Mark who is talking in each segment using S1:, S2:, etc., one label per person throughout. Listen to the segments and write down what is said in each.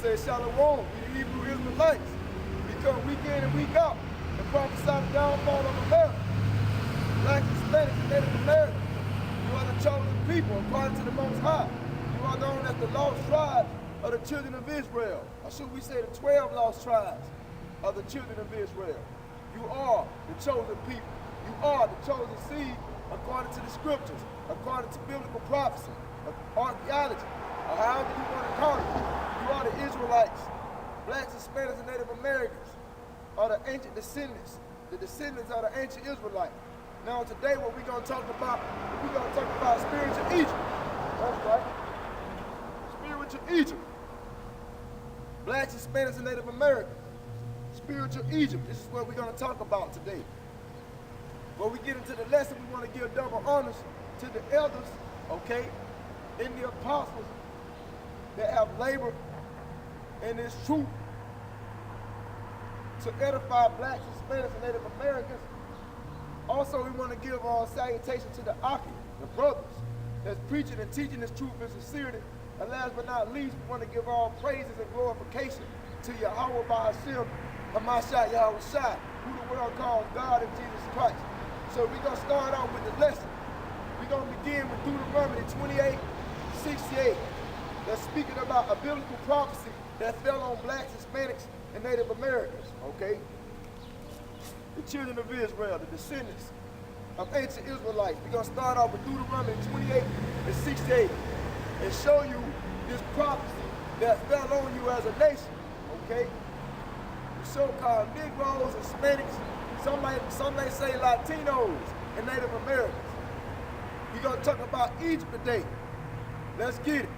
S1: say Shalom, we the Hebrew Israelites. We come week in and week out and prophesy the downfall of America. Blacks, Hispanics, and Native Americans. You are the chosen people according to the Most High. You are known as the lost tribes of the children of Israel. Or should we say the 12 lost tribes of the children of Israel. You are the chosen people. You are the chosen seed according to the scriptures, according to biblical prophecy, archaeology, or however you want to call it. You are the Israelites. Blacks, Hispanics, and Native Americans are the ancient descendants, the descendants of the ancient Israelites. Now today what we're going to talk about, spiritual Egypt. That's right. Spiritual Egypt. Blacks, Hispanics, and Native Americans. Spiritual Egypt. This is what we're going to talk about today. When we get into the lesson, we want to give double honors to the elders, okay, and the apostles that have labored in this truth to edify Blacks, Hispanics, and Native Americans. Also, we want to give our salutation to the Aki, the brothers, that's preaching and teaching this truth in sincerity. And last but not least, we want to give all praises and glorification to Yahweh by Hashem, Hamashiach Yahweh Shai, who the world calls God and Jesus Christ. So we're going to start off with the lesson. We're going to begin with Deuteronomy 28:68. That's speaking about a biblical prophecy that fell on Blacks, Hispanics, and Native Americans, okay? The children of Israel, the descendants of ancient Israelites. We're going to start off with Deuteronomy 28:68 and show you this prophecy that fell on you as a nation, okay? The so-called Negroes, Hispanics, some may say Latinos and Native Americans. We're going to talk about Egypt today. Let's get it.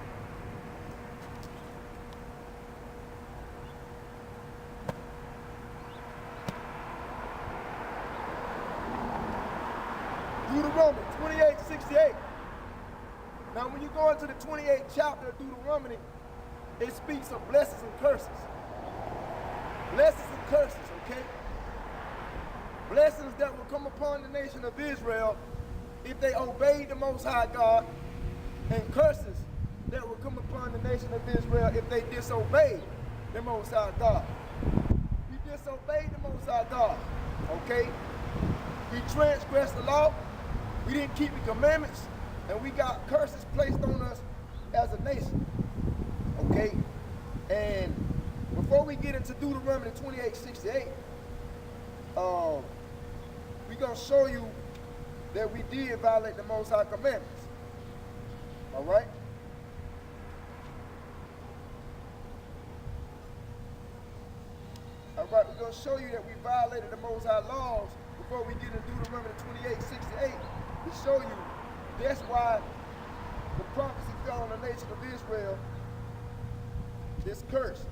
S1: Deuteronomy 28:68. Now when you go into the 28th chapter of Deuteronomy, it speaks of blessings and curses. Blessings and curses, okay? Blessings that will come upon the nation of Israel if they obey the Most High God, and curses that will come upon the nation of Israel if they disobey the Most High God. He disobeyed the Most High God, okay? He transgressed the law. We didn't keep the commandments, and we got curses placed on us as a nation, okay? And before we get into Deuteronomy 28:68, we're going to show you that we did violate the Most High commandments, all right? All right, we're going to show you that we violated the Most High laws before we get into Deuteronomy 28:68. To show you that's why the prophecy fell on the nation of Israel, this curse.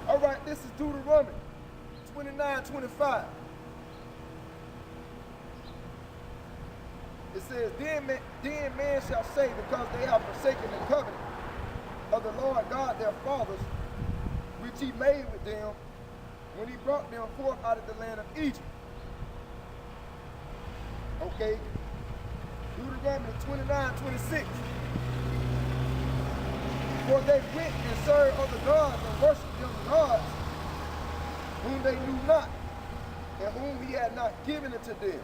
S1: All right, this is Deuteronomy 29:25. It says, then man shall say, because they have forsaken the covenant of the Lord God their fathers, which he made with them when he brought them forth out of the land of Egypt. Okay, Deuteronomy 29:26. For they went and served other gods and worshipped them gods whom they knew not, and whom he had not given unto them.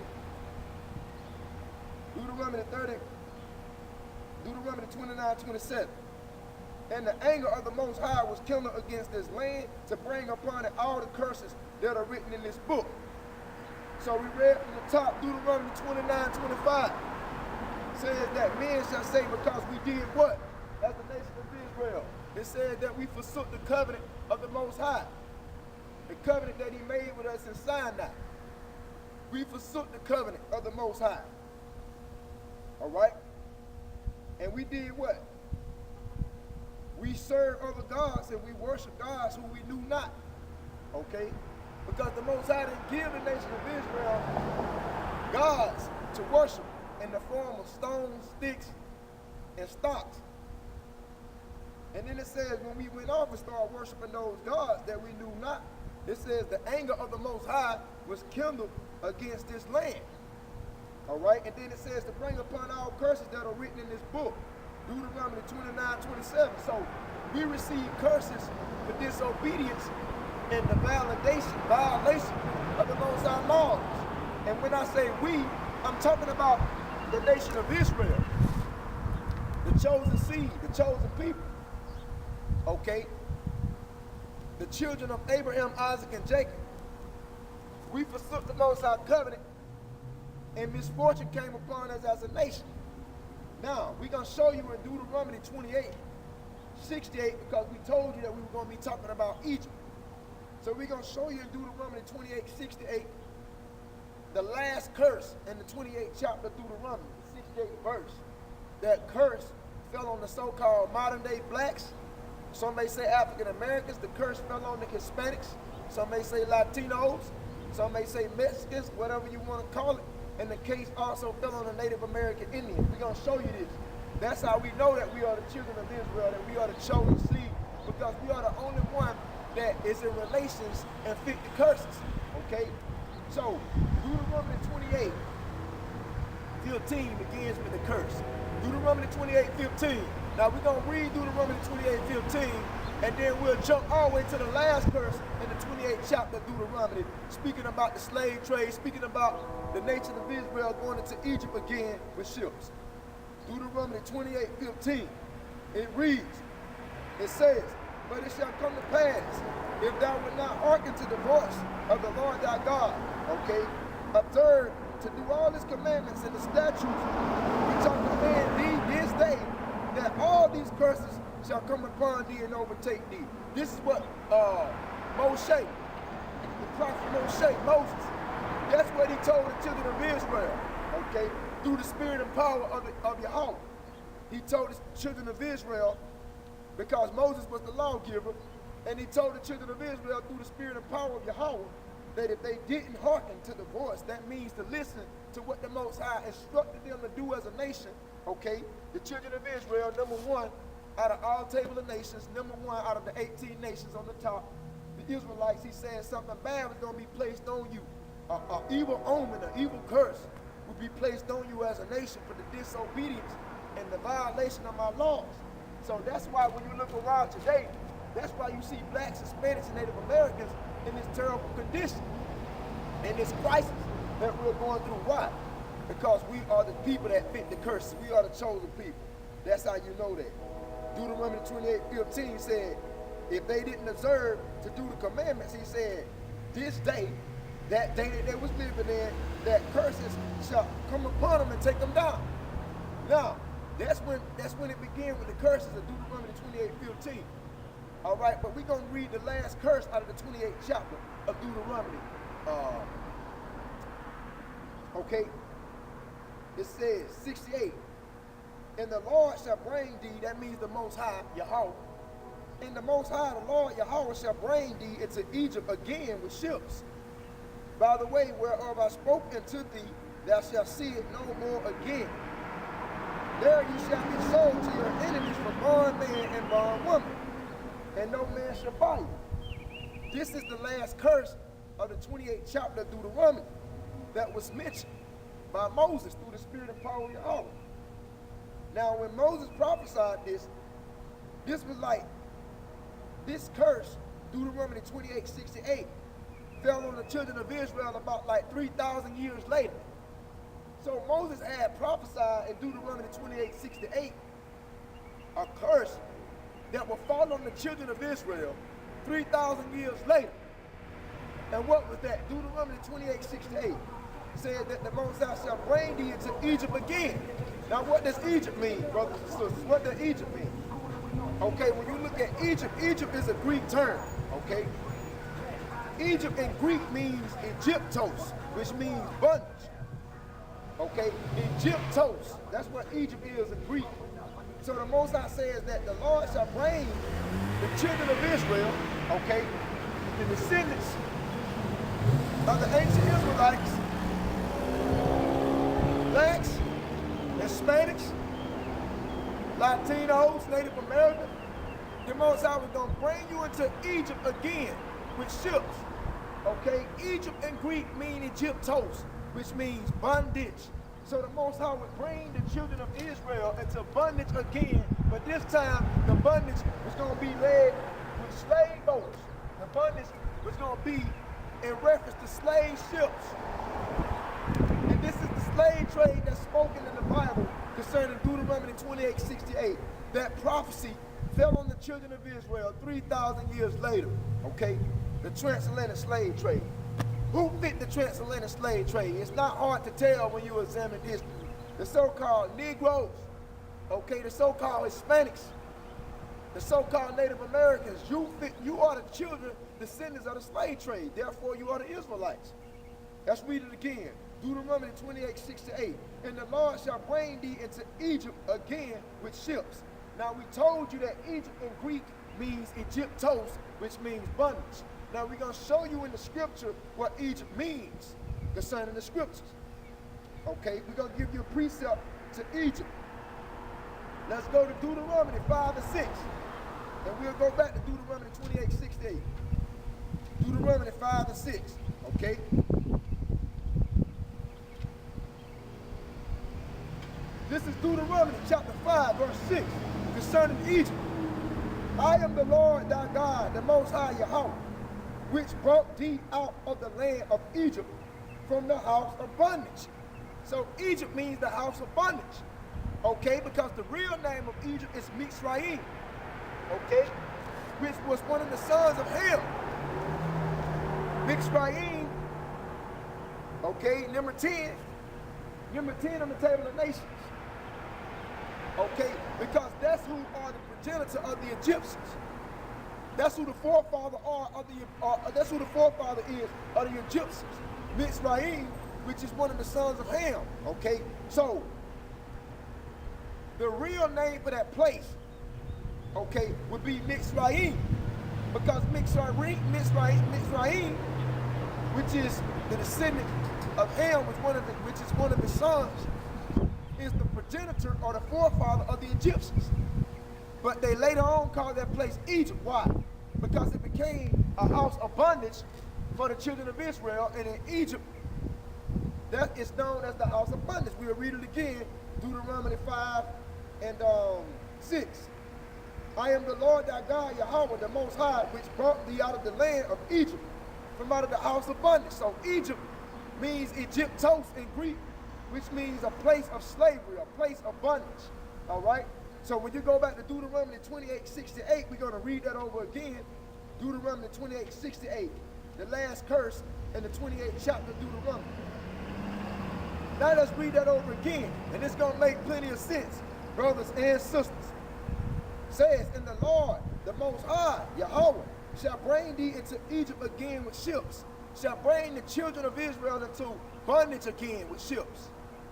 S1: Deuteronomy 29:27. And the anger of the Most High was kindled against this land to bring upon it all the curses that are written in this book. So we read from the top, Deuteronomy 29:25 says that men shall say, because we did what? As the nation of Israel. It said that we forsook the covenant of the Most High. The covenant that he made with us in Sinai. We forsook the covenant of the Most High. All right? And we did what? we serve other gods and we worship gods who we knew not. Okay? Because the Most High didn't give the nation of Israel gods to worship in the form of stones, sticks, and stocks. And then it says when we went off and started worshiping those gods that we knew not, it says the anger of the Most High was kindled against this land. All right? And then it says to bring upon all curses that are written in this book. Deuteronomy 29:27. So we receive curses for disobedience and the violation of the Most High laws. And when I say we, I'm talking about the nation of Israel, the chosen seed, the chosen people. Okay? The children of Abraham, Isaac, and Jacob. We forsook the Most High covenant, and misfortune came upon us as a nation. Now, we're going to show you in Deuteronomy 28:68, because we told you that we were going to be talking about Egypt. So we're going to show you in Deuteronomy 28:68, the last curse in the 28th chapter of Deuteronomy, the 68th verse. That curse fell on the so-called modern-day blacks. Some may say African Americans. The curse fell on the Hispanics. Some may say Latinos. Some may say Mexicans, whatever you want to call it. And the case also fell on the Native American Indians. We're going to show you this. That's how we know that we are the children of Israel, that we are the chosen seed, because we are the only one that is in relations and fit the curses. Okay? So, Deuteronomy 28:15 begins with the curse. Deuteronomy 28:15. Now we're going to read Deuteronomy 28:15, and then we'll jump all the way to the last curse in the 28th chapter of Deuteronomy, speaking about the slave trade, speaking about the nation of Israel going into Egypt again with ships. Deuteronomy 28:15. It reads, it says, but it shall come to pass, if thou wilt not hearken to the voice of the Lord thy God, okay, observe to do all his commandments and the statutes which I command thee this day, that all these curses shall come upon thee and overtake thee. This is what Moshe, the prophet Moses, that's what he told the children of Israel, okay, through the spirit and power of Yahweh. He told the children of Israel, because Moses was the lawgiver, and he told the children of Israel through the spirit and power of Yahweh that if they didn't hearken to the voice, that means to listen to what the Most High instructed them to do as a nation, okay? The children of Israel, number one, out of all table of nations, number one out of the 18 nations on the top, the Israelites, he said something bad was going to be placed on you. An evil omen, an evil curse will be placed on you as a nation for the disobedience and the violation of my laws. So that's why when you look around today, that's why you see blacks, Hispanics, and Native Americans in this terrible condition, in this crisis that we're going through. Why? Because we are the people that fit the curse. We are the chosen people. That's how you know that. Deuteronomy 28:15 said, if they didn't observe to do the commandments, he said, this day, that day that they was living in, that curses shall come upon them and take them down. Now, that's when it began with the curses of Deuteronomy 28:15. All right, but we're going to read the last curse out of the 28th chapter of Deuteronomy. Okay, it says 68. And the Lord shall bring thee, that means the Most High, Yahweh. And the Most High, the Lord Yahweh, shall bring thee into Egypt again with ships. By the way whereof I spoke unto thee, thou shalt see it no more again. There you shall be sold to your enemies for bondman and bondwoman, and no man shall buy you. This is the last curse of the 28th chapter of Deuteronomy that was mentioned by Moses through the spirit and power of Yahweh. Now, when Moses prophesied this was like, this curse, Deuteronomy 28:68, fell on the children of Israel about like 3,000 years later. So Moses had prophesied in Deuteronomy 28:68 a curse that will fall on the children of Israel 3,000 years later. And what was that? Deuteronomy 28:68 said that the Most High shall bring thee into Egypt again. Now what does Egypt mean, brothers and sisters? What does Egypt mean? Okay, when you look at Egypt, Egypt is a Greek term, okay? Egypt in Greek means Egyptos, which means bondage. Okay, Egyptos, that's what Egypt is in Greek. So the Most High says that the Lord shall bring the children of Israel, okay, the descendants of the ancient Israelites, blacks, Hispanics, Latinos, Native Americans. The Most High was going to bring you into Egypt again with ships. Okay, Egypt in Greek means Egyptos, which means bondage. So the Most High would bring the children of Israel into bondage again, but this time the bondage was going to be led with slave boats. The bondage was going to be in reference to slave ships. And this is the slave trade that's spoken in the Bible concerning Deuteronomy 28:68. That prophecy fell on the children of Israel 3,000 years later, okay? The transatlantic slave trade. Who fit the transatlantic slave trade? It's not hard to tell when you examine history. The so-called Negroes, okay, the so-called Hispanics, the so-called Native Americans. You are the children, descendants of the slave trade. Therefore, you are the Israelites. Let's read it again. Deuteronomy 28:68. And the Lord shall bring thee into Egypt again with ships. Now, we told you that Egypt in Greek means Egyptos, which means bondage. Now, we're going to show you in the scripture what Egypt means concerning the scriptures. Okay, we're going to give you a precept to Egypt. Let's go to Deuteronomy 5 and 6. And we'll go back to Deuteronomy 28:68. Deuteronomy 5 and 6. Okay? This is Deuteronomy chapter 5, verse 6, concerning Egypt. I am the Lord thy God, the Most High Yahweh, which brought thee out of the land of Egypt from the house of bondage. So Egypt means the house of bondage, okay? Because the real name of Egypt is Mitzrayim, okay? Which was one of the sons of Ham. Mitzrayim, okay, number 10 on the table of nations. Okay, because that's who are the progenitor of the Egyptians. That's who the forefather that's who the forefather is of the Egyptians. Mitzrayim, which is one of the sons of Ham. Okay, so the real name for that place, okay, would be Mitzrayim, because Mitzrayim, which is the descendant of Ham, which is one of his sons, is the progenitor or the forefather of the Egyptians. But they later on called that place Egypt. Why? Because it became a house of bondage for the children of Israel, and in Egypt, that is known as the house of bondage. We'll read it again, Deuteronomy 5 and 6. I am the Lord thy God, Yahweh, the Most High, which brought thee out of the land of Egypt, from out of the house of bondage. So Egypt means Egyptos in Greek, which means a place of slavery, a place of bondage, all right? So when you go back to Deuteronomy 28:68, we're going to read that over again. Deuteronomy 28:68, the last curse in the 28th chapter of Deuteronomy. Now let's read that over again, and it's going to make plenty of sense, brothers and sisters. It says, and the Lord, the Most High, Yahweh, shall bring thee into Egypt again with ships, shall bring the children of Israel into bondage again with ships,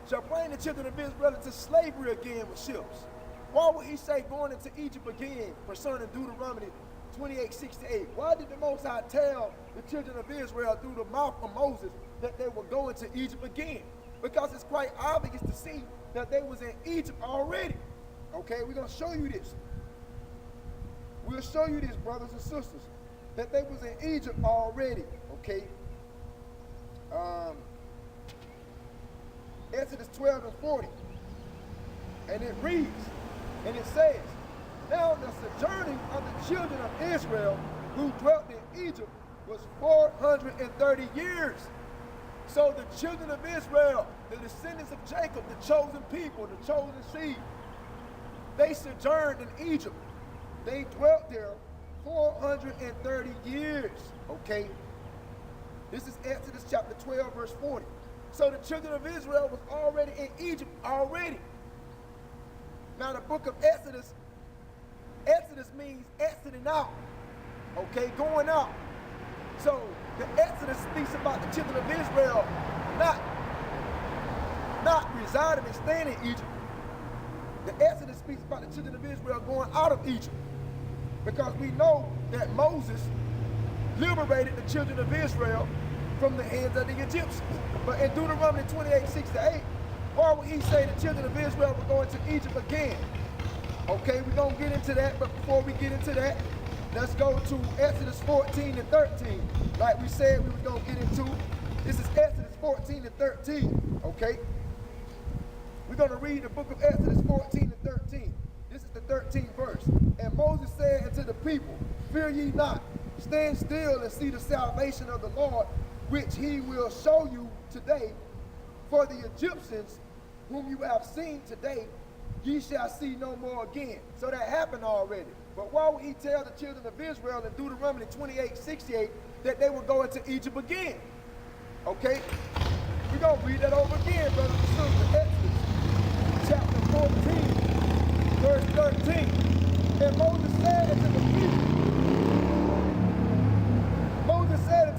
S1: shall bring the children of Israel into slavery again with ships. Why would he say going into Egypt again concerning Deuteronomy 28:68? Why did the Most High tell the children of Israel through the mouth of Moses that they were going to Egypt again? Because it's quite obvious to see that they was in Egypt already. Okay, we're going to show you this. We'll show you this, brothers and sisters, that they was in Egypt already. Okay. Exodus 12 and 40. And it reads, and it says, now the sojourning of the children of Israel who dwelt in Egypt was 430 years. So the children of Israel, the descendants of Jacob, the chosen people, the chosen seed, they sojourned in Egypt. They dwelt there 430 years, okay? This is Exodus chapter 12, verse 40. So the children of Israel was already in Egypt already. Now the book of Exodus means exiting out, okay, going out. So the Exodus speaks about the children of Israel not residing and staying in Egypt, The Exodus speaks about the children of Israel going out of Egypt, because we know that Moses liberated the children of Israel from the hands of the Egyptians. But in Deuteronomy 28:6-8, why would he say the children of Israel were going to Egypt again? Okay, we're going to get into that, but before we get into that, let's go to Exodus 14-13. Like we said we were going to get into. This is Exodus 14-13, okay? We're going to read the book of Exodus 14-13. This is the 13th verse. And Moses said unto the people, fear ye not, stand still and see the salvation of the Lord, which he will show you today. For the Egyptians whom you have seen today, ye shall see no more again. So that happened already. But why would he tell the children of Israel in Deuteronomy 28:68 that they were going to Egypt again? Okay? We're going to read that over again, brothers and sisters. Exodus chapter 14, verse 13. And Moses said unto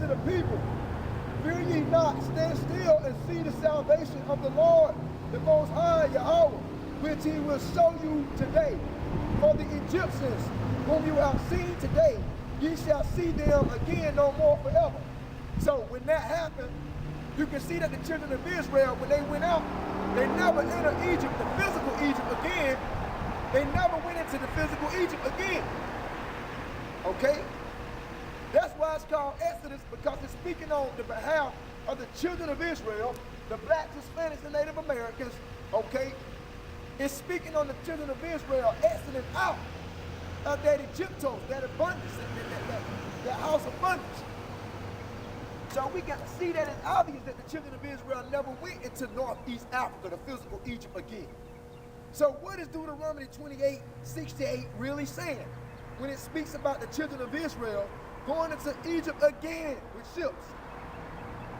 S1: the people, fear ye not, stand still and see the salvation of the Lord, the Most High Yahweh, which he will show you today. For the Egyptians whom you have seen today, ye shall see them again no more forever. So when that happened, you can see that the children of Israel, when they went out, they never entered Egypt, the physical Egypt again. They never went into the physical Egypt again. Okay? That's why it's called Exodus, because it's speaking on the behalf of the children of Israel, the blacks, Hispanics, and Native Americans, okay? It's speaking on the children of Israel exiting out of that Egyptos, that abundance, that house of abundance. So we can see that it's obvious that the children of Israel never went into Northeast Africa, the physical Egypt again. So what is Deuteronomy 28:6-8 really saying when it speaks about the children of Israel going into Egypt again with ships?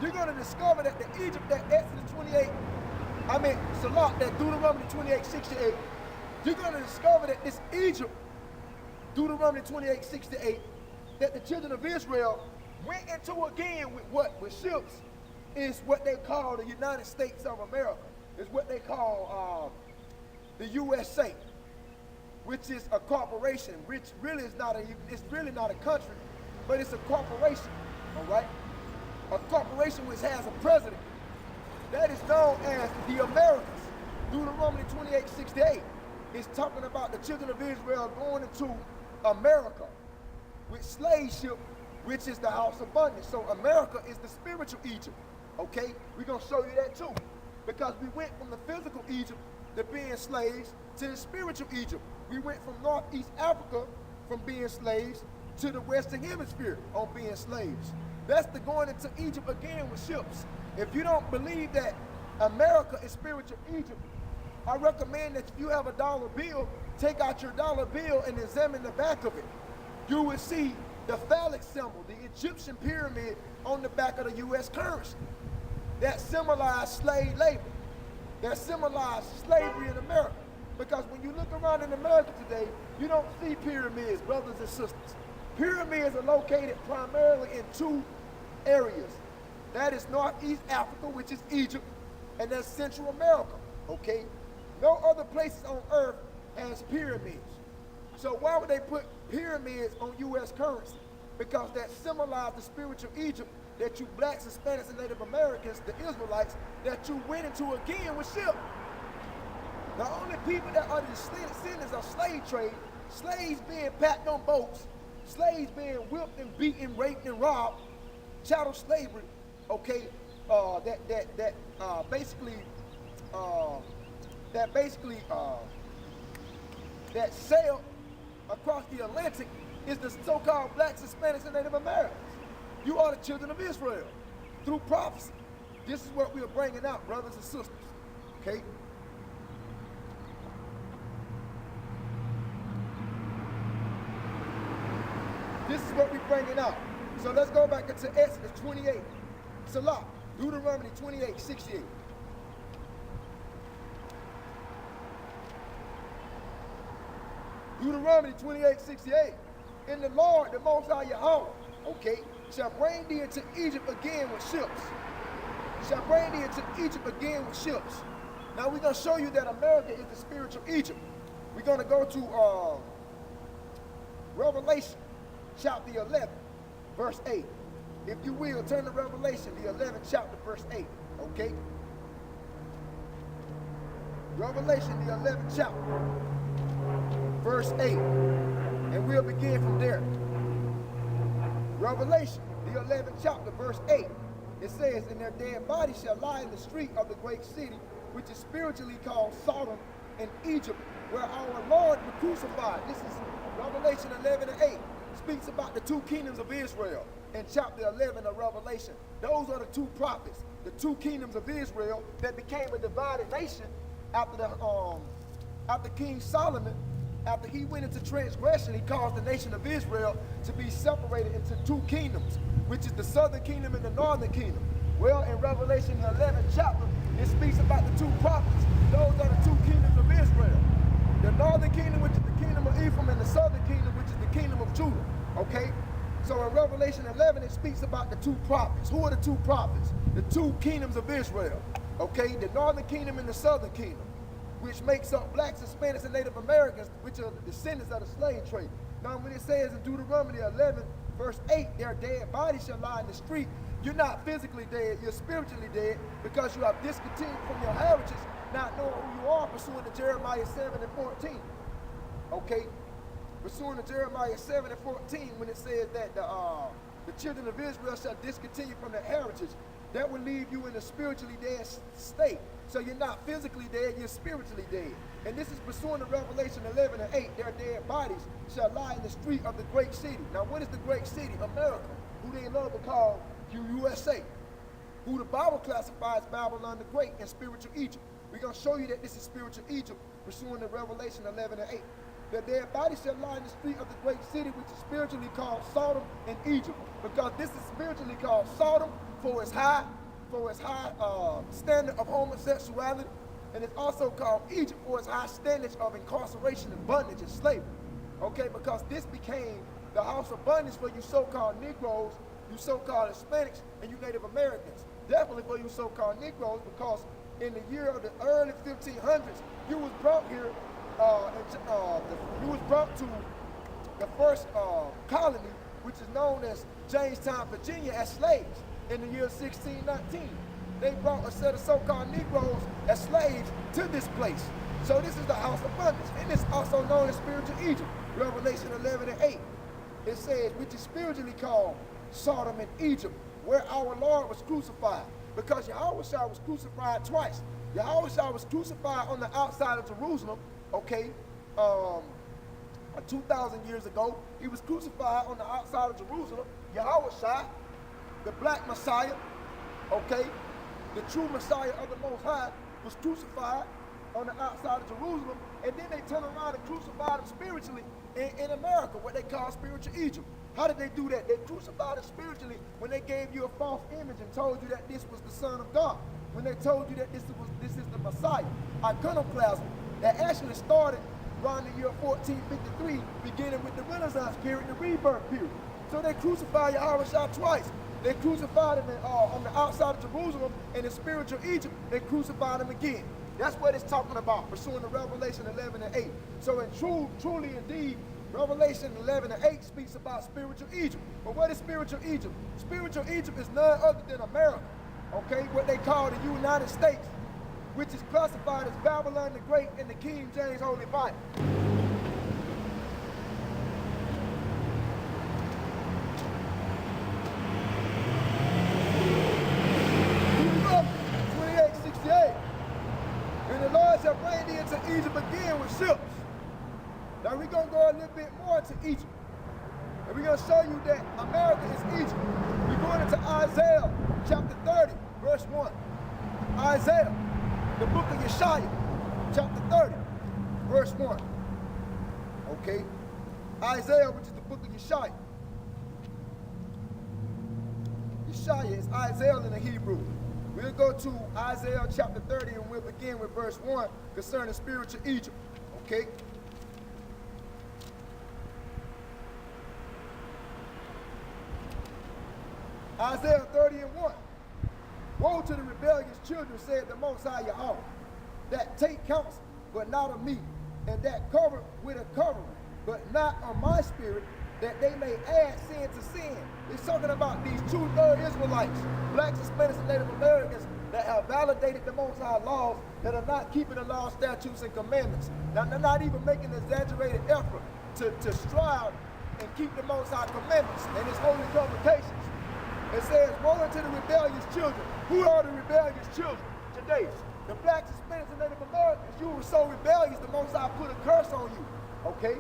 S1: You're going to discover that the Egypt that Exodus 28, that Deuteronomy 28:6-8, you're going to discover that this Egypt, Deuteronomy 28:6-8, that the children of Israel went into again with what? With ships, is what they call the United States of America. Is what they call the USA, which is a corporation, which really is not it's really not a country, but it's a corporation, all right? A corporation which has a president. That is known as the Americas. Deuteronomy 28:6-8 is talking about the children of Israel going into America with slave ship, which is the house of abundance. So America is the spiritual Egypt, okay? We're going to show you that too, because we went from the physical Egypt to being slaves to the spiritual Egypt. We went from Northeast Africa from being slaves to the Western Hemisphere on being slaves. That's the going into Egypt again with ships. If you don't believe that America is spiritual Egypt, I recommend that if you have a dollar bill, take out your dollar bill and examine the back of it. You will see the phallic symbol, the Egyptian pyramid on the back of the U.S. currency. That symbolized slave labor. That symbolized slavery in America. Because when you look around in America today, you don't see pyramids, brothers and sisters. Pyramids are located primarily in two areas. That is Northeast Africa, which is Egypt, and that's Central America, okay? No other places on earth has pyramids. So why would they put pyramids on U.S. currency? Because that symbolized the spiritual Egypt that you blacks, Hispanics, and Native Americans, the Israelites, that you went into again with ships. The only people that are descendants of slave trade, slaves being packed on boats, slaves being whipped and beaten, raped and robbed, chattel slavery, okay, that sailed across the Atlantic is the so-called blacks, Hispanics, and Native Americans. You are the children of Israel through prophecy. This is what we are bringing out, brothers and sisters, okay? This is what we're bringing out. So let's go back into Exodus 28. Salah, Deuteronomy 28:68. Deuteronomy 28:68. And the Lord, the Most High Yahweh, okay, shall bring thee into Egypt again with ships. Shall bring thee into Egypt again with ships. Now we're going to show you that America is the spiritual Egypt. We're going to go to Revelation chapter 11, verse 8. If you will, turn to Revelation, the 11th chapter, verse 8. Okay? Revelation, the 11th chapter, verse 8. And we'll begin from there. Revelation, the 11th chapter, verse 8. It says, and their dead bodies shall lie in the street of the great city, which is spiritually called Sodom and Egypt, where our Lord was crucified. This is Revelation 11 and 8. Speaks about the two kingdoms of Israel in chapter 11 of Revelation. Those are the two prophets, the two kingdoms of Israel that became a divided nation after King Solomon, after he went into transgression, he caused the nation of Israel to be separated into two kingdoms, which is the southern kingdom and the northern kingdom. Well, in Revelation, the 11th chapter, it speaks about the two prophets. Those are the two kingdoms of Israel. The northern kingdom, which is the kingdom of Ephraim, and the southern kingdom, which is the kingdom of Judah. Okay? So in Revelation 11, it speaks about the two prophets. Who are the two prophets? The two kingdoms of Israel. Okay? The northern kingdom and the southern kingdom, which makes up blacks, Hispanics, and Native Americans, which are the descendants of the slave trade. Now, when it says in Deuteronomy 11, verse 8, their dead bodies shall lie in the street, you're not physically dead, you're spiritually dead, because you have discontinued from your heritage, not knowing who you are, pursuant to Jeremiah 7 and 14. Okay? Pursuant to Jeremiah 7 and 14, when it says that the children of Israel shall discontinue from their heritage, that will leave you in a spiritually dead state. So you're not physically dead, you're spiritually dead. And this is pursuant to Revelation 11 and 8. Their dead bodies shall lie in the street of the great city. Now, what is the great city? America, who they love to call USA, who the Bible classifies Babylon the Great and spiritual Egypt. We're going to show you that this is spiritual Egypt, pursuant to Revelation 11 and 8. Their dead bodies shall lie in the street of the great city, which is spiritually called Sodom and Egypt, because this is spiritually called Sodom for its high standard of homosexuality, and it's also called Egypt for its high standards of incarceration and bondage and slavery. Okay, because this became the house of bondage for you so-called Negroes, you so-called Hispanics, and you Native Americans. Definitely for you so-called Negroes, because in the year of the early 1500s, you was brought here, you was brought to the first colony, which is known as Jamestown, Virginia, as slaves in the year 1619. They brought a set of so-called Negroes as slaves to this place. So this is the house of bondage, and it's also known as spiritual Egypt. Revelation 11 and 8. It says, which is spiritually called Sodom and Egypt, where our Lord was crucified. Because Yahushua was crucified twice. Yahushua was crucified on the outside of Jerusalem, okay, 2,000 years ago. He was crucified on the outside of Jerusalem. Yahushua, the black Messiah, okay, the true Messiah of the Most High, was crucified on the outside of Jerusalem, and then they turned around and crucified him spiritually in America, what they call spiritual Egypt. How did they do that? They crucified him spiritually when they gave you a false image and told you that this was the Son of God. When they told you that this is the Messiah. Iconoclasm that actually started around the year 1453, beginning with the Renaissance period, the rebirth period. So they crucified Yahushua twice. They crucified him on the outside of Jerusalem, and in spiritual Egypt, they crucified him again. That's what it's talking about, pursuing to Revelation 11 and 8. So in truly indeed, Revelation 11 and 8 speaks about spiritual Egypt. But what is spiritual Egypt? Spiritual Egypt is none other than America, okay? What they call the United States, which is classified as Babylon the Great in the King James Holy Bible. And the Lord shall bring thee into Egypt again with ships. Now we're going to go a little bit more into Egypt. And we're going to show you that America is Egypt. We're going into Isaiah chapter 30, verse 1. Isaiah, the book of Yeshaya, chapter 30, verse 1. Okay? Isaiah, which is the book of Yeshaya. Yeshaya is Isaiah in the Hebrew. We'll go to Isaiah chapter 30 and we'll begin with verse 1 concerning spiritual Egypt. Okay? Isaiah 30 and 1. Woe to the rebellious children, said the Most High Yahweh. that take counsel, but not of me, and that cover with a covering, but not of my spirit, that they may add sin to sin. He's talking about these 2/3 Israelites, blacks, Hispanics, and Native Americans, that have validated the Most High laws, that are not keeping the law, statutes, and commandments. Now, they're not even making an exaggerated effort to strive and keep the Most High commandments and his holy convocations. It says, woe unto the rebellious children. Who are the rebellious children today? The blacks, Hispanics, and Native Americans. You were so rebellious, the Most High put a curse on you, okay?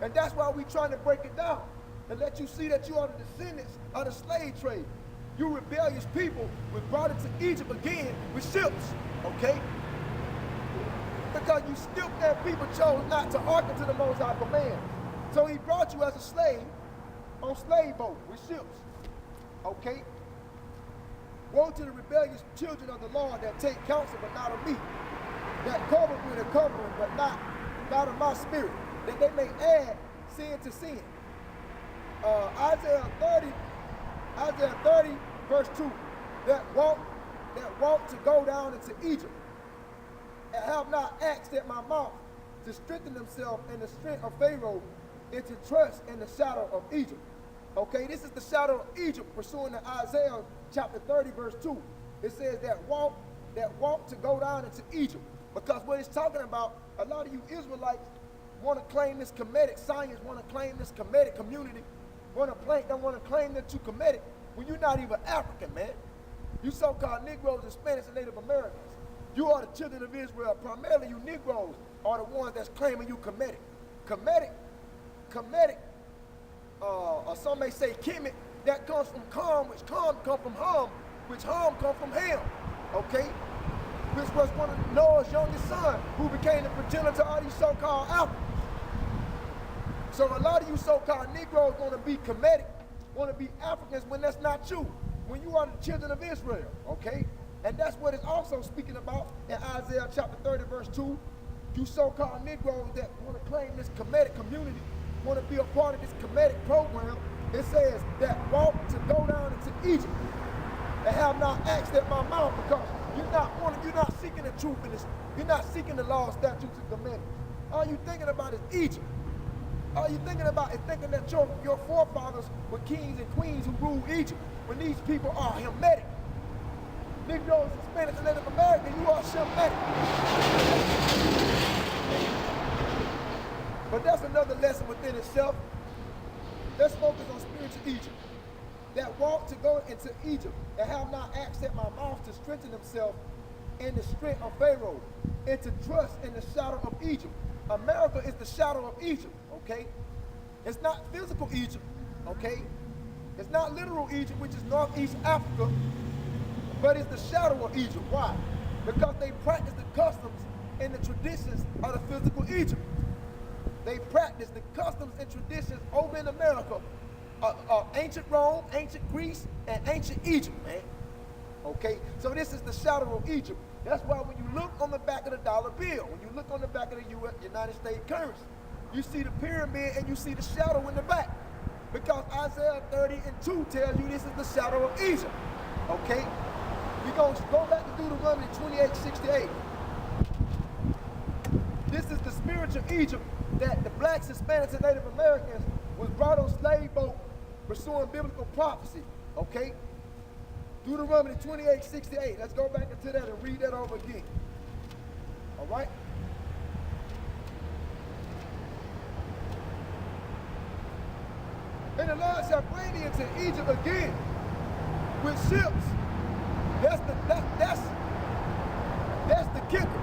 S1: And that's why we're trying to break it down and let you see that you are the descendants of the slave trade. You rebellious people were brought into Egypt again with ships, okay? Because you still and people chose not to hearken to the Most High commands. So he brought you as a slave on slave boat with ships, okay? Woe to the rebellious children of the Lord that take counsel but not of me, that cover with a covering but not of my spirit, that they may add sin to sin. Isaiah 30 verse 2, that walk to go down into Egypt, and have not asked at my mouth to strengthen themselves in the strength of Pharaoh, and to trust in the shadow of Egypt. Okay, this is the shadow of Egypt, pursuing to Isaiah chapter 30 verse 2. It says that walk to go down into Egypt. Because what it's talking about, a lot of you Israelites want to claim this Kemetic science, want to claim this Kemetic community, don't want to claim that you Kemetic when you're not even African, man. You so-called Negroes, Hispanics, and Native Americans. You are the children of Israel. Primarily you Negroes are the ones that's claiming you Kemetic. Kemetic, or some may say Kemet, that comes from Kam, which Kam come from Ham, which Ham come from Ham, okay? Which was one of Noah's youngest sons, who became the progenitor of these so-called Africans. So a lot of you so-called Negroes want to be Kemetic, want to be Africans when that's not you, when you are the children of Israel, okay? And that's what it's also speaking about in Isaiah chapter 30 verse 2. You so-called Negroes that want to claim this Kemetic community, want to be a part of this Kemetic program, it says that walk to go down into Egypt and have not asked at my mouth, because you're not seeking the truth in this. You're not seeking the law, statutes, and commandments. All you thinking about is Egypt. All you thinking about is thinking that your forefathers were kings and queens who ruled Egypt, when these people are Hamitic. Negroes, Hispanics, and Native Americans, you are Shemitic. But that's another lesson within itself. Let's focus on spiritual Egypt. That walk to go into Egypt and have not asked at my mouth to strengthen themselves in the strength of Pharaoh, and to trust in the shadow of Egypt. America is the shadow of Egypt, okay? It's not physical Egypt, okay? It's not literal Egypt, which is Northeast Africa, but it's the shadow of Egypt. Why? Because they practice the customs and the traditions of the physical Egypt. They practice the customs and traditions over in America, ancient Rome, ancient Greece, and ancient Egypt, man. Okay, so this is the shadow of Egypt. That's why when you look on the back of the dollar bill, when you look on the back of the United States currency, you see the pyramid and you see the shadow in the back. Because Isaiah 30 and 2 tells you this is the shadow of Egypt. Okay? We're going to go back to Deuteronomy 28:68. This is the spiritual Egypt that the blacks, Hispanics, and Native Americans was brought on slave boat pursuing biblical prophecy. Okay? Deuteronomy 28:68. Let's go back into that and read that over again. All right? And the Lord shall bring thee into Egypt again with ships. That's the kicker.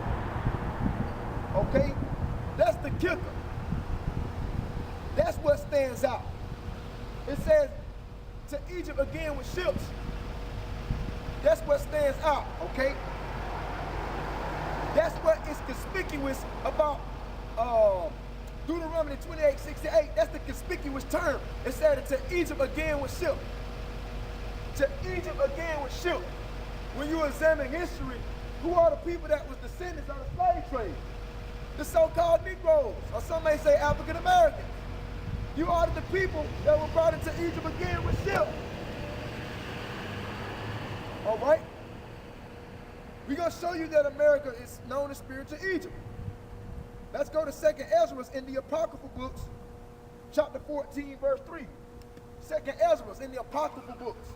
S1: Okay? That's the kicker. That's what stands out. It says to Egypt again with ships. That's what stands out, okay? That's what is conspicuous about Deuteronomy 28:68. That's the conspicuous term. It said to Egypt again with ships. To Egypt again with ships. When you examine history, who are the people that was descendants of the slave trade? The so-called Negroes, or some may say African Americans. You are the people that were brought into Egypt again with ships. All right? We're going to show you that America is known as spiritual Egypt. Let's go to 2nd Ezra in the Apocryphal books, chapter 14, verse 3. 2nd Ezra in the Apocryphal books.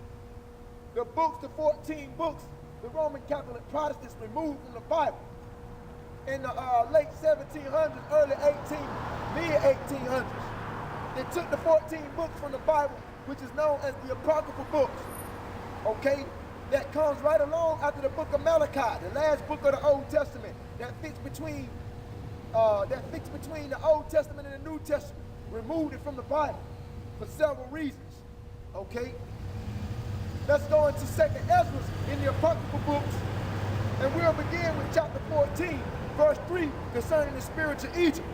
S1: The 14 books, the Roman Catholic Protestants removed from the Bible in the late 1700s, early mid-1800s. They took the 14 books from the Bible, which is known as the Apocryphal books, okay? That comes right along after the book of Malachi, the last book of the Old Testament, that fits between the Old Testament and the New Testament, removed it from the Bible for several reasons, okay? Let's go into 2nd Ezra in the Apocryphal books, and we'll begin with chapter 14, verse 3, concerning the spiritual Egypt.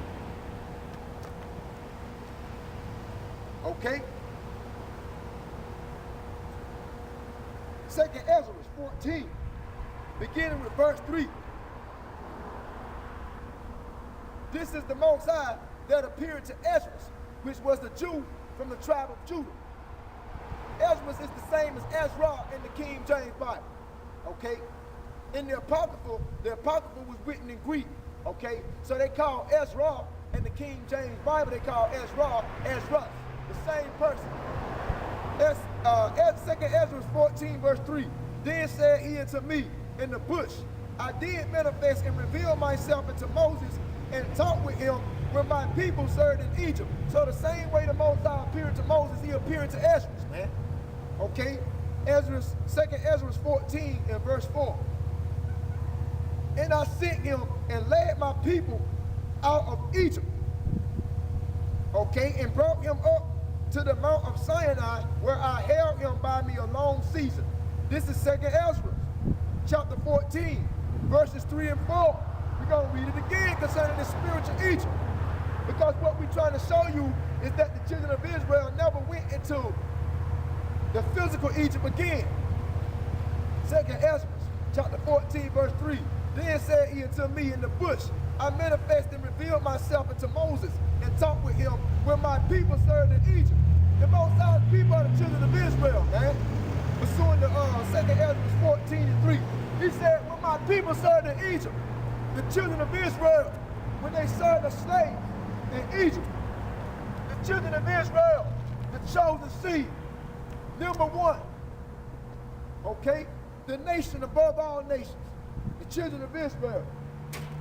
S1: Okay? 2nd Ezra 14, beginning with verse 3. This is the Most High that appeared to Ezra, which was the Jew from the tribe of Judah. Ezra is the same as Ezra in the King James Bible, okay? In the Apocryphal was written in Greek, okay? So they call Ezra in the King James Bible, they call Ezra, the same person. 2nd Ezra 14, verse 3. Then said he unto me in the bush, I did manifest and reveal myself unto Moses and talk with him when my people served in Egypt. So the same way the Most High appeared to Moses, he appeared to Ezra, man. Okay? 2nd Ezra 14 and verse 4. And I sent him and led my people out of Egypt, okay, and brought him up to the Mount of Sinai, where I held him by me a long season. This is 2nd Ezra, chapter 14, verses 3 and 4. We're going to read it again concerning the spiritual Egypt. Because what we're trying to show you is that the children of Israel never went into the physical Egypt again. 2nd Ezra, chapter 14, verse 3. Then said he unto me in the bush, I manifested and revealed myself unto Moses and talked with him when my people served in Egypt. The Most High's people are the children of Israel, man. Pursuing the 2nd Ezra 14 and 3. He said, when my people served in Egypt, the children of Israel, when they served as slaves in Egypt, the children of Israel, the chosen seed, number one, okay, the nation above all nations, the children of Israel,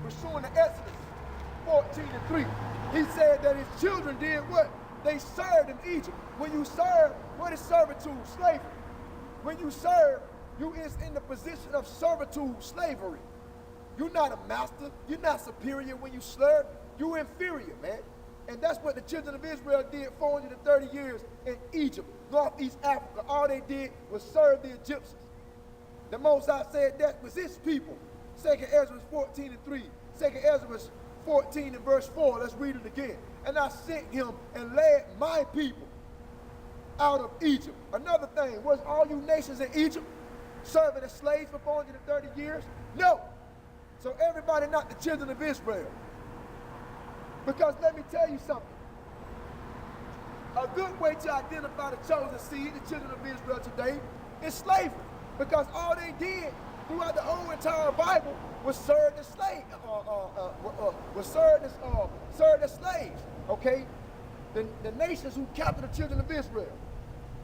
S1: pursuing the Exodus 14 and 3. He said that his children did what? They served in Egypt. When you serve, what is servitude? Slavery. When you serve, you is in the position of servitude, slavery. You're not a master. You're not superior when you serve. You're inferior, man. And that's what the children of Israel did 430 years in Egypt, Northeast Africa. All they did was serve the Egyptians. The Most High said that was his people. 2nd Ezra 14 and 3. 2nd Ezra 14 and verse 4. Let's read it again. And I sent him and led my people out of Egypt. Another thing, was all you nations in Egypt serving as slaves for 430 years? No. So everybody not the children of Israel. Because let me tell you something. A good way to identify the chosen seed, the children of Israel today, is slavery. Because all they did throughout the whole entire Bible was serve as slaves. Served as slaves. Okay? The nations who captured the children of Israel.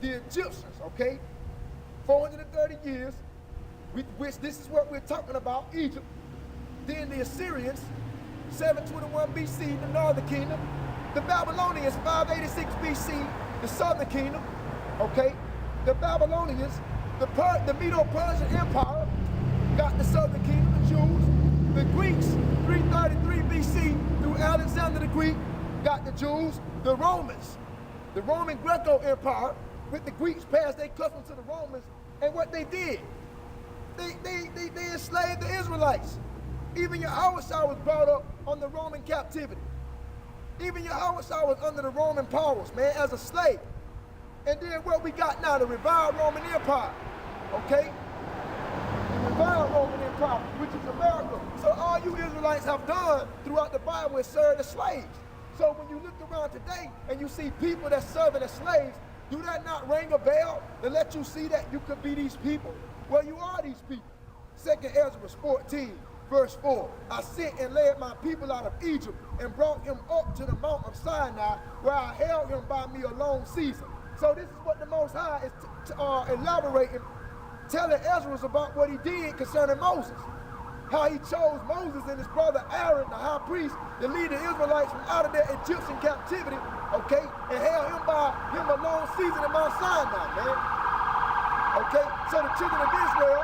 S1: The Egyptians, okay? 430 years, which this is what we're talking about, Egypt. Then the Assyrians, 721 BC, the northern kingdom. The Babylonians, 586 BC, the southern kingdom. Okay? The Babylonians, the Medo-Persian Empire, got the southern kingdom, the Jews. The Greeks, 333 BC, through Alexander the Greek, got the Jews. The Romans, the Roman Greco Empire, with the Greeks passed their customs to the Romans, and what they did, they enslaved the Israelites. Even Yahushua was brought up under Roman captivity. Even Yahushua was under the Roman powers, man, as a slave. And then what we got now, the revived Roman Empire, okay? The revived Roman Empire, which is America. So all you Israelites have done throughout the Bible is serve as slaves. So when you look around today and you see people that's serving as slaves, do that not ring a bell to let you see that you could be these people? Well, you are these people. 2 Ezra 14, verse 4. I sent and led my people out of Egypt and brought him up to the mount of Sinai, where I held him by me a long season. So this is what the Most High is elaborating, telling Ezra about what he did concerning Moses. How he chose Moses and his brother Aaron, the high priest, to lead the Israelites from out of their Egyptian captivity, okay, and held him by him a long season at Mount Sinai, man. Okay, so the children of Israel,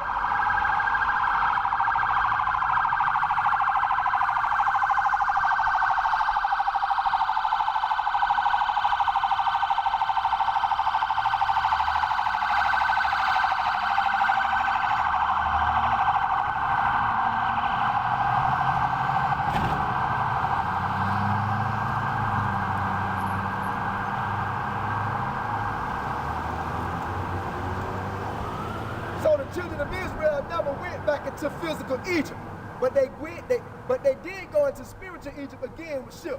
S1: children of Israel never went back into physical Egypt, but they did go into spiritual Egypt again with ships.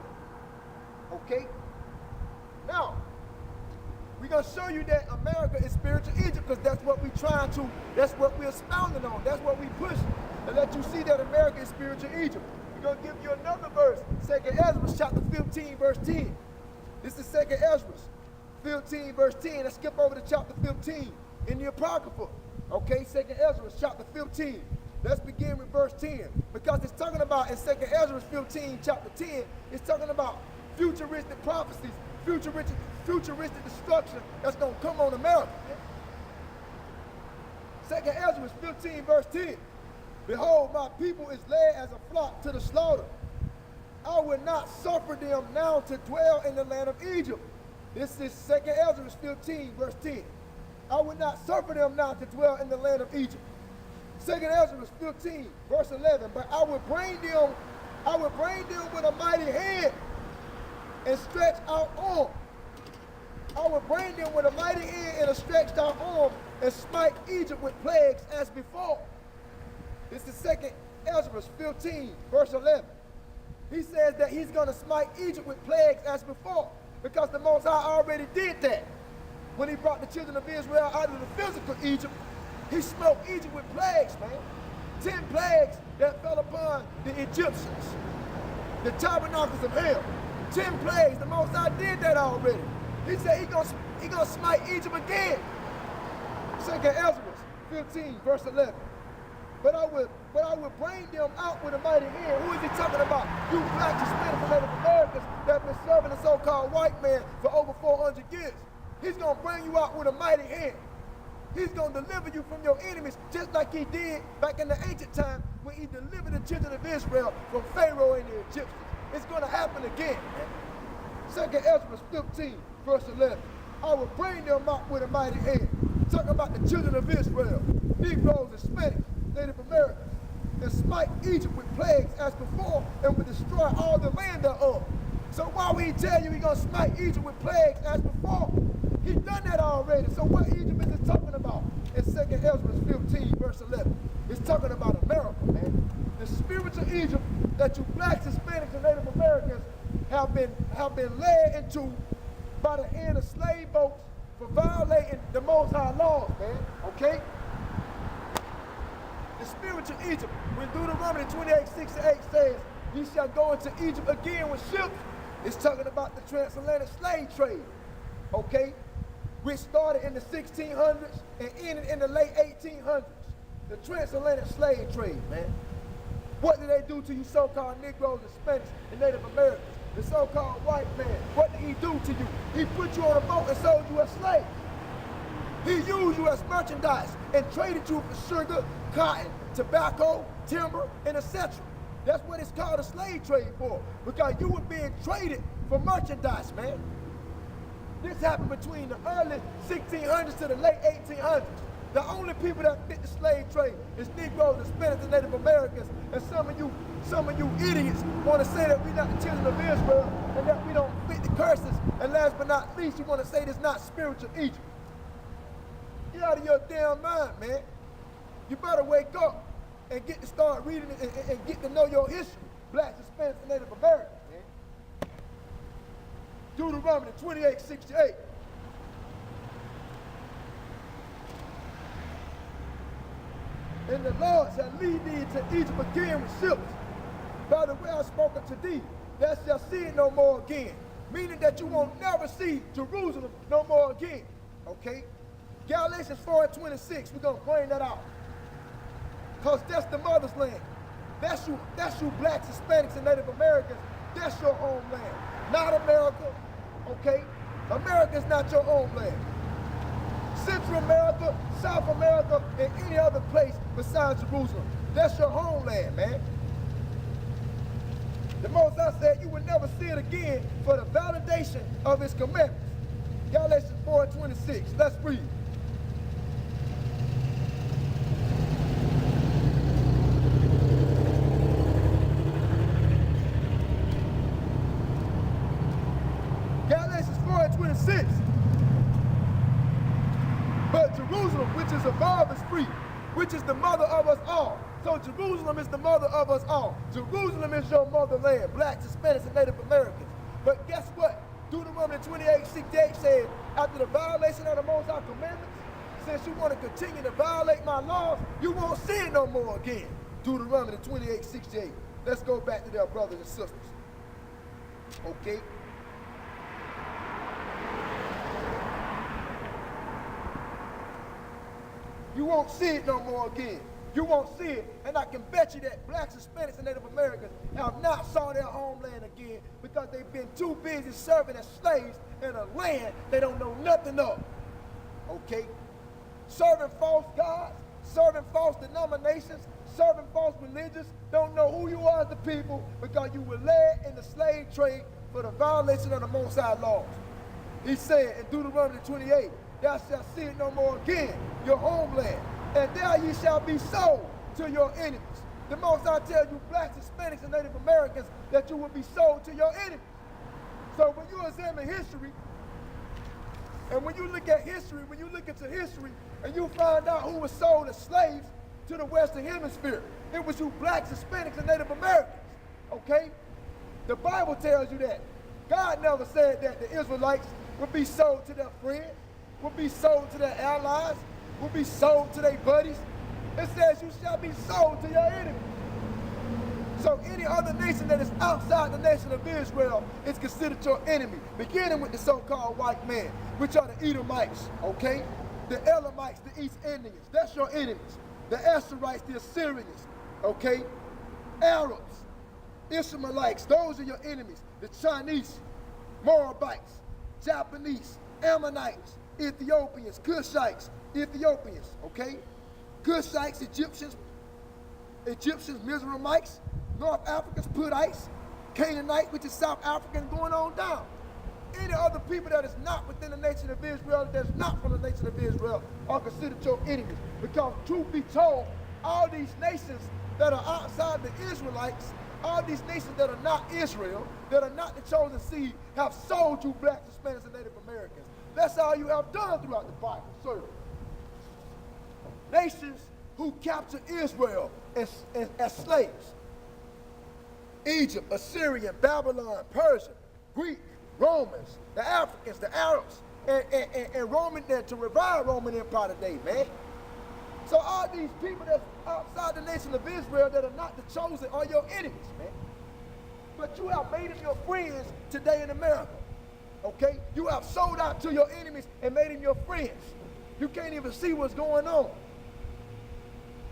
S1: Okay? Now, we're going to show you that America is spiritual Egypt, because that's what that's what we're expounding on. That's what we push to let you see that America is spiritual Egypt. We're going to give you another verse, 2 Ezra chapter 15, verse 10. This is 2 Ezra 15, verse 10. Let's skip over to chapter 15 in the Apocrypha. Okay, 2 Ezra chapter 15. Let's begin with verse 10. Because it's talking about, in 2 Ezra 15, chapter 10, it's talking about futuristic prophecies, futuristic destruction that's going to come on America. 2 Ezra 15, verse 10. Behold, my people is led as a flock to the slaughter. I will not suffer them now to dwell in the land of Egypt. This is 2 Ezra 15, verse 10. I will not suffer them now to dwell in the land of Egypt. 2 Ezra 15, verse 11. But I will bring them with a mighty hand and stretched out arm. I will bring them with a mighty hand and a stretched out arm and smite Egypt with plagues as before. This is 2 Ezra 15, verse 11. He says that he's going to smite Egypt with plagues as before, because the Most High already did that. When he brought the children of Israel out of the physical Egypt, he smote Egypt with plagues, man. 10 plagues that fell upon the Egyptians, the tabernacles of hell. 10 plagues, the Most High did that already. He said he gonna smite Egypt again. 2 Ezra 15, verse 11. But I will bring them out with a mighty hand. Who is he talking about? You black Hispanic from Native Americans that have been serving the so-called white man for over 400 years. He's going to bring you out with a mighty hand. He's going to deliver you from your enemies, just like he did back in the ancient time when he delivered the children of Israel from Pharaoh and the Egyptians. It's going to happen again. 2 Ezra 15, verse 11. I will bring them out with a mighty hand. Talking about the children of Israel, Negroes, Hispanics, Native Americans, and smite Egypt with plagues as before, and will destroy all the land thereof. So why would he tell you he's going to smite Egypt with plagues as before? He's done that already. So what Egypt is it talking about? In 2 Ezra 15, verse 11. It's talking about America, man. The spiritual Egypt that you blacks, Hispanics, and Native Americans have been led into by the hand of slave boats for violating the Most High laws, man. Okay? The spiritual Egypt, when Deuteronomy 28:6-8 says, ye shall go into Egypt again with ships, it's talking about the transatlantic slave trade, okay? Which started in the 1600s and ended in the late 1800s. The transatlantic slave trade, man. What did they do to you so-called Negroes, Hispanics, and Native Americans? The so-called white man, what did he do to you? He put you on a boat and sold you as slaves. He used you as merchandise and traded you for sugar, cotton, tobacco, timber, and etc. That's what it's called a slave trade for, because you were being traded for merchandise, man. This happened between the early 1600s to the late 1800s. The only people that fit the slave trade is Negroes, Hispanics, and Native Americans. And some of you idiots want to say that we're not the children of Israel and that we don't fit the curses. And last but not least, you want to say this is not spiritual Egypt. Get out of your damn mind, man. You better wake up and get to start reading and get to know your history. Blacks, Hispanics, and Native Americans, man. Deuteronomy And the Lord shall lead thee into Egypt again with ships. By the way I spoken to thee, thou shalt see it no more again. Meaning that you won't never see Jerusalem no more again. Okay? Galatians 4:26, we're going to bring that out. Because that's the mother's land. That's you blacks, Hispanics, and Native Americans. That's your homeland. Not America. Okay? America's not your homeland. Central America, South America, and any other place besides Jerusalem. That's your homeland, man. The Most High said you will never see it again for the validation of his commandments. Galatians 4:26. Let's read. Galatians 4:26. But Jerusalem, which is above, is free, which is the mother of us all. So Jerusalem is the mother of us all. Jerusalem is your motherland, blacks, Hispanics, and Native Americans. But guess what? Deuteronomy 28:68 says, after the violation of the Most High commandments, since you want to continue to violate my laws, you won't see it no more again. Deuteronomy 28:68. Let's go back to their brothers and sisters. Okay? You won't see it no more again. You won't see it, and I can bet you that blacks, Hispanics, and Native Americans have not saw their homeland again because they've been too busy serving as slaves in a land they don't know nothing of. Okay? Serving false gods, serving false denominations, serving false religions, don't know who you are as the people because you were led in the slave trade for the violation of the Most High laws. He said in Deuteronomy 28, thou shalt see it no more again, your homeland, and there ye shall be sold to your enemies. The Most High tell you blacks, Hispanics, and Native Americans that you will be sold to your enemies. So when you examine history, and when you look at history, when you look into history, and you find out who was sold as slaves to the Western Hemisphere, it was you blacks, Hispanics, and Native Americans, okay? The Bible tells you that. God never said that the Israelites would be sold to their friends, would be sold to their allies, will be sold to their buddies. It says you shall be sold to your enemies. So any other nation that is outside the nation of Israel is considered your enemy, beginning with the so-called white man, which are the Edomites, okay? The Elamites, the East Indians, that's your enemies. The Asherites, the Assyrians, okay? Arabs, Ishmaelites, those are your enemies. The Chinese, Moabites, Japanese, Ammonites, Ethiopians, Cushites, Ethiopians, okay? Cushites, Egyptians, Mizraimites, North Africans, Puttites, Canaanites, which is South African, going on down. Any other people that is not within the nation of Israel, that's not from the nation of Israel, are considered your enemies. Because truth be told, all these nations that are outside the Israelites, all these nations that are not Israel, that are not the chosen seed, have sold you blacks, Hispanics, and Native Americans. That's all you have done throughout the Bible, sir. Nations who captured Israel as slaves. Egypt, Assyrian, Babylon, Persia, Greek, Romans, the Africans, the Arabs, and Roman, to revive Roman Empire today, man. So all these people that's outside the nation of Israel that are not the chosen are your enemies, man. But you have made them your friends today in America. Okay? You have sold out to your enemies and made them your friends. You can't even see what's going on.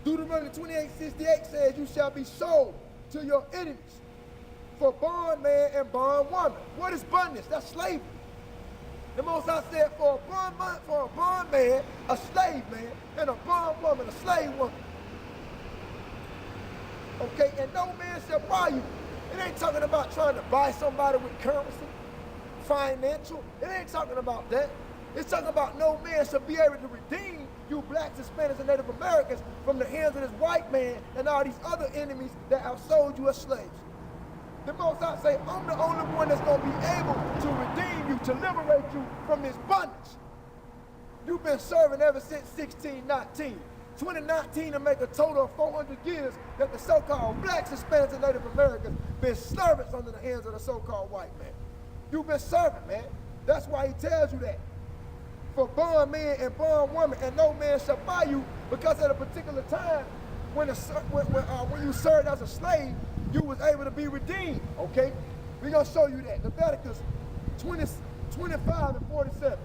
S1: Deuteronomy 28:68 says you shall be sold to your enemies for bondman and bondwoman. What is bondage? That's slavery. The Most High said for a bondman, a slave man, and a bondwoman, a slave woman. Okay, and no man shall buy you. It ain't talking about trying to buy somebody with currency, financial. It ain't talking about that. It's talking about no man shall be able to redeem you blacks, Hispanics, and Native Americans from the hands of this white man and all these other enemies that have sold you as slaves. The Most High say, I'm the only one that's going to be able to redeem you, to liberate you from this bondage. You've been serving ever since 1619. 2019 to make a total of 400 years that the so-called blacks, Hispanics, and Native Americans been servants under the hands of the so-called white man. You've been serving, man. That's why he tells you that. For bondman and bondwoman, and no man shall buy you, because at a particular time, when you served as a slave, you was able to be redeemed, okay? We're going to show you that. Leviticus 25 and 47.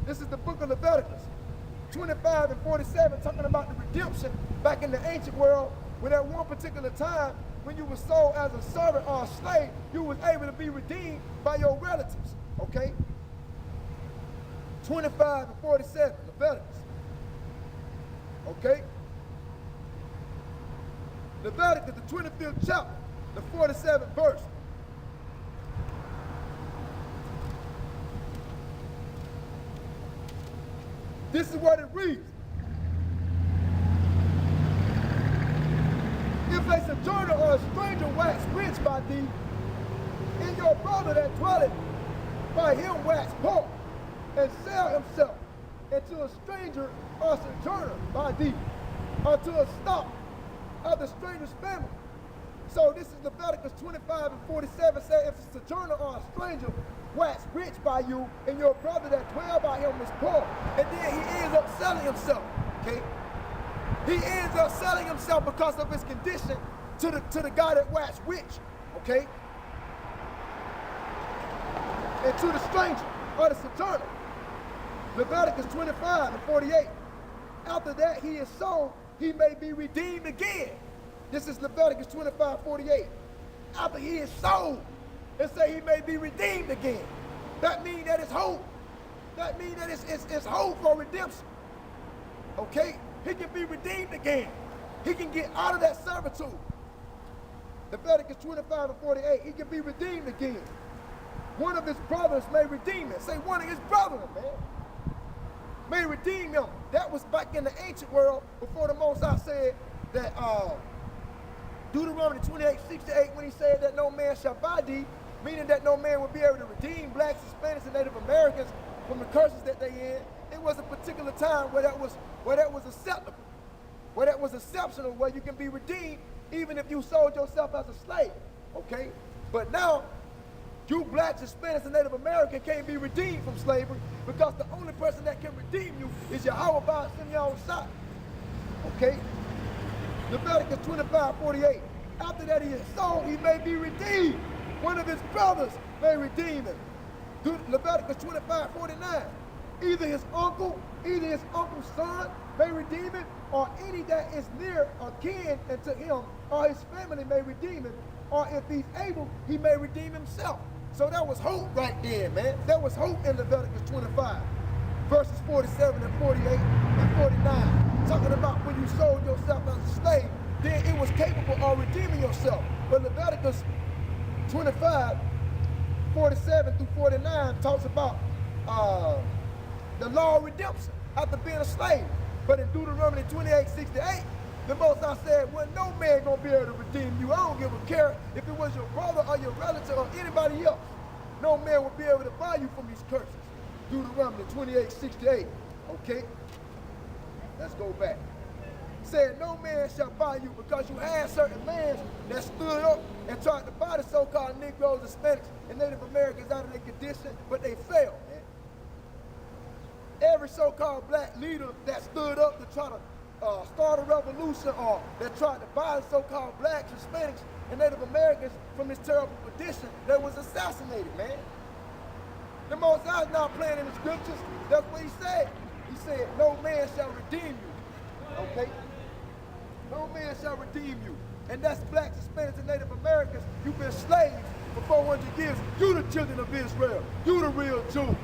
S1: This is the book of Leviticus. 25 and 47, talking about the redemption back in the ancient world, when at one particular time, when you were sold as a servant or a slave, you was able to be redeemed by your relatives, okay? 25 and 47, Leviticus. Okay? Leviticus, the 25th chapter, the 47th verse. This is what it reads. If a sojourner or a stranger wax rich by thee, and your brother that dwelleth by him wax poor, and sell himself into a stranger or sojourner by thee, unto a stock of the stranger's family. So this is Leviticus 25 and 47, say if a sojourner or a stranger wax rich by you, and your brother that dwell by him is poor, and then he ends up selling himself, okay? He ends up selling himself because of his condition to the guy that waxed rich, okay? And to the stranger or the sojourner. Leviticus 25 and 48. After that he is sold, he may be redeemed again. This is Leviticus 25, 48. After he is sold, it say he may be redeemed again. That means that it's hope. That means that it's hope for redemption. Okay? He can be redeemed again. He can get out of that servitude. Leviticus 25 and 48, he can be redeemed again. One of his brothers may redeem him. Say one of his brothers, man, may redeem him. That was back in the ancient world before the Most High said that Deuteronomy 28:68, when he said that no man shall buy thee, meaning that no man would be able to redeem blacks, Hispanics, and Native Americans from the curses that they in. It was a particular time where that was acceptable, where that was exceptional, where you can be redeemed even if you sold yourself as a slave, okay? But now, you blacks, Hispanics, and Native Americans can't be redeemed from slavery because the only person that can redeem you is Yahweh by sending you outside, okay? Leviticus 25:48. After that he is sold, he may be redeemed. One of his brothers may redeem him. Leviticus 25:49. Either his uncle's son may redeem him, or any that is near or kin unto him, or his family may redeem him, or if he's able, he may redeem himself. So that was hope right there, man. That was hope in Leviticus 25, verses 47 and 48 and 49. Talking about when you sold yourself as a slave, then it was capable of redeeming yourself. But Leviticus 25, 47 through 49 talks about the law of redemption after being a slave. But in Deuteronomy 28:68, the Most High said, well, no man gonna be able to redeem you. I don't give a care if it was your brother or your relative or anybody else. No man will be able to buy you from these curses. Deuteronomy 28:68, okay? Let's go back. Said, no man shall buy you, because you had certain men that stood up and tried to buy the so-called Negroes, Hispanics, and Native Americans out of their condition, but they failed, man. Every so-called black leader that stood up to try to start a revolution, or that tried to buy the so-called blacks, Hispanics, and Native Americans from this terrible condition, that was assassinated, man. The Most High is not playing in the scriptures. That's what he said. He said, no man shall redeem you, okay? No man shall redeem you. And that's blacks, Hispanics, and Native Americans. You've been slaves for 400 years. You the children of Israel. You the real Jews.